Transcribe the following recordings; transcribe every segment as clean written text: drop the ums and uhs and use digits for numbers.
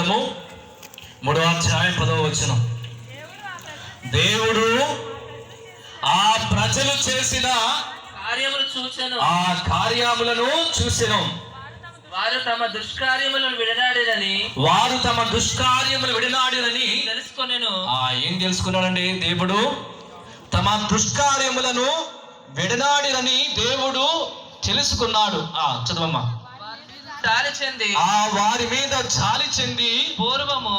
గ్రంథము 3వ అధ్యాయం 10వ వచనం. దేవుడు ఆ ప్రజలు చేసిన కార్యములు చూచెను, ఆ కార్యములను చూసెను. వారు తమ దుష్కార్యములను విడనాడిరని తెలుసుకొనెను. ఏం తెలుసుకున్నాడండి? దేవుడు తమ దుష్కార్యములను విడనాడిరని దేవుడు తెలుసుకున్నాడు. చదవమ్మా. వారి మీద జాలి చెంది పూర్వము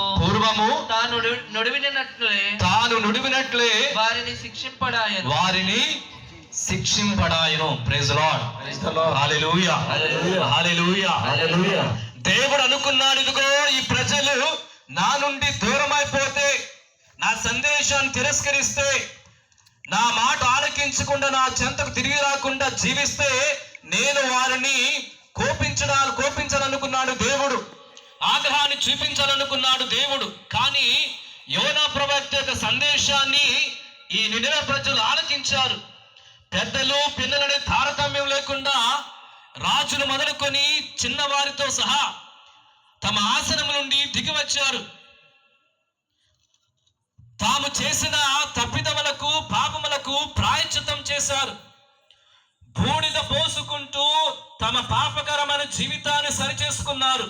తాను నుడివినట్లే వారిని శిక్షింపడాయను. Praise the Lord. Hallelujah, hallelujah, hallelujah. దేవుడు అనుకున్నాడు, ఇదిగో ఈ ప్రజలు నా నుండి దూరమైపోతే, నా సందేశాన్ని తిరస్కరిస్తే, నా మాట ఆలకించకుండా నా చెంతకు తిరిగి రాకుండా జీవిస్తే నేను వారిని కోపించాలనుకున్నాడు దేవుడు. ఆగ్రహాన్ని చూపించాలనుకున్నాడు దేవుడు. కానీ యోనా ప్రవక్త యొక్క సందేశాన్ని ఈ నినివే ప్రజలు ఆలకించారు. పెద్దలు పిల్లలనే తారతమ్యం లేకుండా రాజులు మొదలుకొని చిన్నవారితో సహా తమ ఆసనం నుండి దిగి వచ్చారు. తాము చేసిన తప్పిదములకు పాపములకు ప్రాయశ్చిత్తం చేశారు. బూడిద పోసుకుంటూ తమ పాపకరమైన జీవితాన్ని సరిచేసుకున్నారు.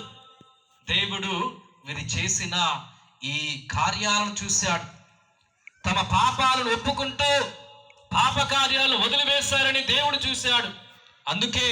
దేవుడు వీరు చేసిన ఈ కార్యాలను చూశాడు. తమ పాపాలను ఒప్పుకుంటూ పాప కార్యాలను వదిలివేశారని దేవుడు చూశాడు. అందుకే